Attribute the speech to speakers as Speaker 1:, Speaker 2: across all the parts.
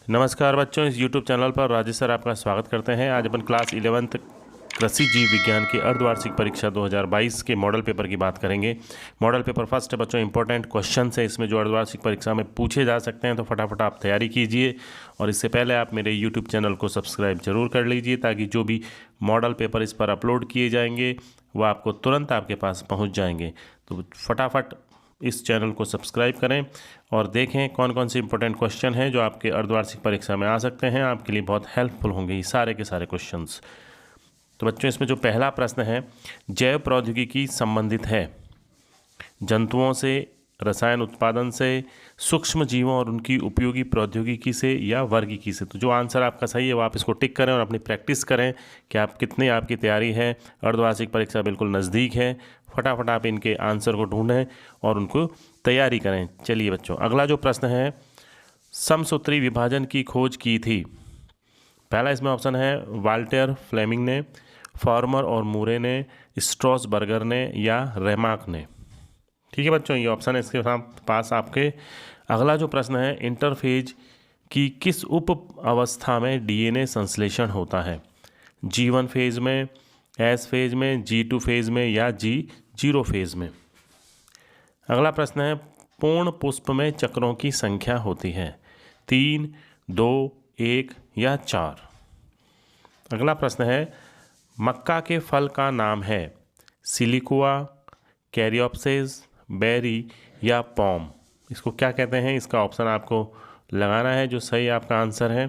Speaker 1: नमस्कार बच्चों, इस YouTube चैनल पर राजेश सर आपका स्वागत करते हैं। आज अपन क्लास 11th कृषि जीव विज्ञान की अर्धवार्षिक परीक्षा 2022 के मॉडल पेपर की बात करेंगे। मॉडल पेपर फर्स्ट है बच्चों, इंपॉर्टेंट क्वेश्चन है इसमें जो अर्धवार्षिक परीक्षा में पूछे जा सकते हैं, तो फटाफट आप तैयारी कीजिए। और इससे पहले आप मेरे YouTube चैनल को सब्सक्राइब जरूर कर लीजिए ताकि जो भी मॉडल पेपर इस पर अपलोड किए जाएंगे वो आपको तुरंत आपके पास पहुँच जाएंगे। तो फटाफट इस चैनल को सब्सक्राइब करें और देखें कौन कौन से इंपॉर्टेंट क्वेश्चन हैं जो आपके अर्धवार्षिक परीक्षा में आ सकते हैं। आपके लिए बहुत हेल्पफुल होंगे ये सारे के सारे क्वेश्चंस। तो बच्चों, इसमें जो पहला प्रश्न है, जैव प्रौद्योगिकी संबंधित है जंतुओं से, रसायन उत्पादन से, सूक्ष्म जीवों और उनकी उपयोगी प्रौद्योगिकी से या वर्गीकी से। तो जो आंसर आपका सही है वो आप इसको टिक करें और अपनी प्रैक्टिस करें कि आप कितनी आपकी तैयारी है। अर्धवार्षिक परीक्षा बिल्कुल नज़दीक है, फटाफट आप इनके आंसर को ढूंढें और उनको तैयारी करें। चलिए बच्चों, अगला जो प्रश्न है, समसूत्री विभाजन की खोज की थी। पहला इसमें ऑप्शन है वाल्टर फ्लेमिंग ने, फॉर्मर और मूरे ने, स्ट्रॉसबर्गर ने या रेमार्क ने। ठीक है बच्चों, ये ऑप्शन है इसके पास आपके। अगला जो प्रश्न है, इंटरफेज की किस उप अवस्था में डीएनए संश्लेषण होता है? G1 फेज में, S फेज में, G2 फेज में या G0 फेज में। अगला प्रश्न है, पूर्ण पुष्प में चक्रों की संख्या होती है 3, 2, 1 या 4। अगला प्रश्न है, मक्का के फल का नाम है सिलिकुआ, कैरियोप्सिस, बेरी या पॉम। इसको क्या कहते हैं? इसका ऑप्शन आपको लगाना है जो सही आपका आंसर है।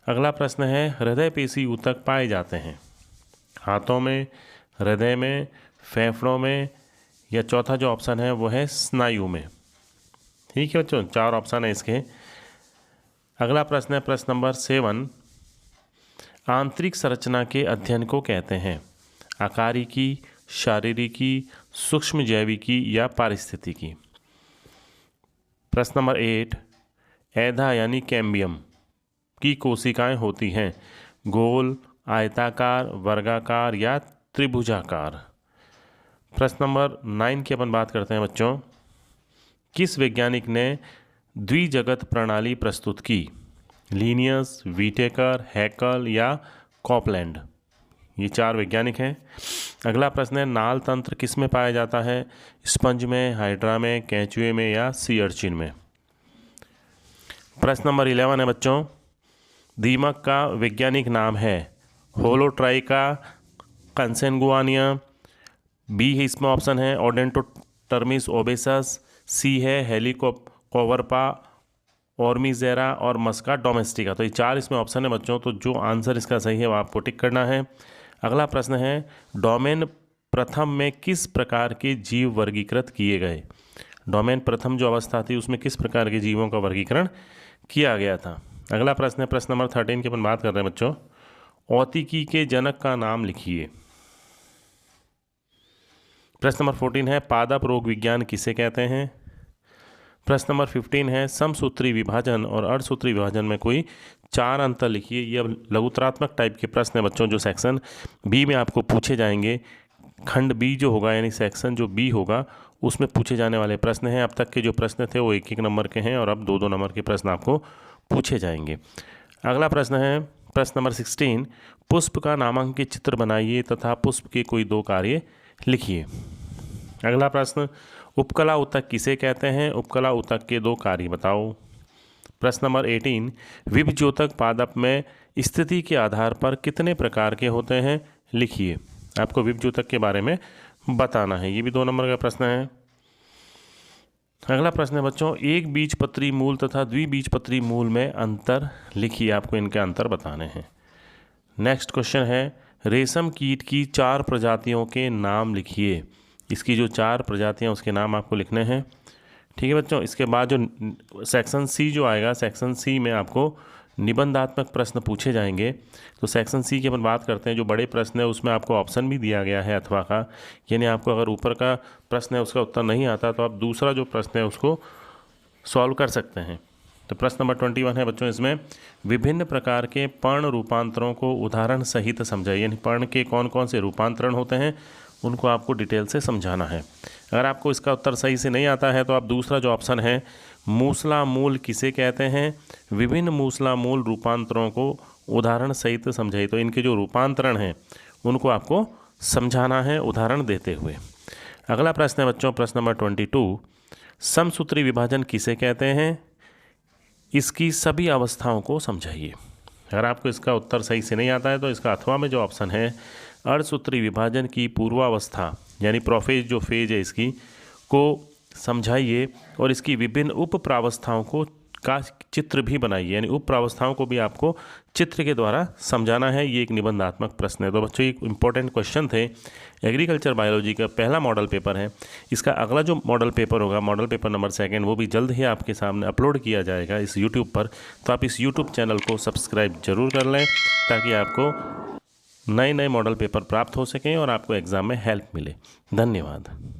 Speaker 1: अगला प्रश्न है, हृदय पेशी ऊतक पाए जाते हैं हाथों में, हृदय में, फेफड़ों में या चौथा जो ऑप्शन है वो है स्नायु में। ठीक है बच्चों, 4 ऑप्शन है इसके। अगला प्रश्न है प्रश्न नंबर 7, आंतरिक संरचना के अध्ययन को कहते हैं आकारिकी, शारीरिकी, सूक्ष्म जैविकी या पारिस्थितिकी। प्रश्न नंबर 8, एधा यानी कैम्बियम की कोशिकाएं होती हैं गोल, आयताकार, वर्गाकार या त्रिभुजाकार। प्रश्न नंबर 9 की अपन बात करते हैं बच्चों, किस वैज्ञानिक ने द्विजगत प्रणाली प्रस्तुत की? लीनियस, व्हिटेकर, हैकल या कॉपलैंड। ये 4 वैज्ञानिक हैं। अगला प्रश्न है, नाल तंत्र किस में पाया जाता है? स्पंज में, हाइड्रा में, केंचुए में या सी अर्चिन में। प्रश्न नंबर 11 है बच्चों, दीमक का वैज्ञानिक नाम है होलोट्राइका कंसेंगुआनिया। बी है इसमें ऑप्शन है ओडेंटोटर्मिस ओबेसस, सी है हेलिकोवर्पा ऑर्मिजेरा और मस्का डोमेस्टिका। तो ये 4 इसमें ऑप्शन है बच्चों, तो जो आंसर इसका सही है वो आपको टिक करना है। अगला प्रश्न है, डोमेन प्रथम में किस प्रकार के जीव वर्गीकृत किए गए? डोमेन प्रथम जो अवस्था थी उसमें किस प्रकार के जीवों का वर्गीकरण किया गया था? अगला प्रश्न है प्रश्न नंबर 13 की अपन बात कर रहे हैं बच्चों, औतिकी के जनक का नाम लिखिए। प्रश्न नंबर 14 है, पादप रोग विज्ञान किसे कहते हैं? प्रश्न नंबर 15 है, समसूत्री विभाजन और अर्धसूत्री विभाजन में कोई 4 अंतर लिखिए। ये अब लघुतरात्मक टाइप के प्रश्न है बच्चों जो सेक्शन बी में आपको पूछे जाएंगे। खंड बी जो होगा यानी सेक्शन जो बी होगा उसमें पूछे जाने वाले प्रश्न हैं। अब तक के जो प्रश्न थे वो 1-1 नंबर के हैं और अब 2-2 नंबर के प्रश्न आपको पूछे जाएंगे। अगला प्रश्न है प्रश्न नंबर 16, पुष्प का नामांकित चित्र बनाइए तथा पुष्प के कोई 2 कार्य लिखिए। अगला प्रश्न, उपकला ऊतक किसे कहते हैं? उपकला ऊतक के 2 कार्य बताओ। प्रश्न नंबर 18, विभज्योतक पादप में स्थिति के आधार पर कितने प्रकार के होते हैं? लिखिए। आपको विभज्योतक के बारे में बताना है, ये भी 2 नंबर का प्रश्न है। अगला प्रश्न है बच्चों, एक बीजपत्री मूल तथा द्विबीजपत्री मूल में अंतर लिखिए। आपको इनके अंतर बताने हैं। नेक्स्ट क्वेश्चन है, रेशम कीट की 4 प्रजातियों के नाम लिखिए। इसकी जो 4 प्रजातियां उसके नाम आपको लिखने हैं। ठीक है बच्चों, इसके बाद जो सेक्शन सी जो आएगा, सेक्शन सी में आपको निबंधात्मक प्रश्न पूछे जाएंगे। तो सेक्शन सी की अपन बात करते हैं, जो बड़े प्रश्न है उसमें आपको ऑप्शन भी दिया गया है अथवा का, यानी आपको अगर ऊपर का प्रश्न है उसका उत्तर नहीं आता तो आप दूसरा जो प्रश्न है उसको सॉल्व कर सकते हैं। तो प्रश्न नंबर 21 है बच्चों, इसमें विभिन्न प्रकार के पर्ण रूपांतरों को उदाहरण सहित समझाइए। यानी पर्ण के कौन कौन से रूपांतरण होते हैं उनको आपको डिटेल से समझाना है। अगर आपको इसका उत्तर सही से नहीं आता है तो आप दूसरा जो ऑप्शन है मूसला मूल किसे कहते हैं? विभिन्न मूसला मूल रूपांतरों को उदाहरण सहित समझाइए। तो इनके जो रूपांतरण हैं उनको आपको समझाना है उदाहरण देते हुए। अगला प्रश्न है बच्चों, प्रश्न नंबर 22, समसूत्री विभाजन किसे कहते हैं? इसकी सभी अवस्थाओं को समझाइए। अगर आपको इसका उत्तर सही से नहीं आता है तो इसका अथवा में जो ऑप्शन है, अर्धसूत्री विभाजन की पूर्वावस्था यानी प्रोफेज जो फेज है इसकी को समझाइए और इसकी विभिन्न उप प्रावस्थाओं को का चित्र भी बनाइए, यानी उप प्रावस्थाओं को भी आपको चित्र के द्वारा समझाना है। ये एक निबंधात्मक प्रश्न है। तो बच्चों ये इंपॉर्टेंट क्वेश्चन थे। एग्रीकल्चर बायोलॉजी का पहला मॉडल पेपर है। इसका अगला जो मॉडल पेपर होगा, मॉडल पेपर नंबर 2, वो भी जल्द ही आपके सामने अपलोड किया जाएगा इस यूट्यूब पर। तो आप इस यूट्यूब चैनल को सब्सक्राइब जरूर कर लें ताकि आपको नए नए मॉडल पेपर प्राप्त हो सकें और आपको एग्ज़ाम में हेल्प मिले। धन्यवाद।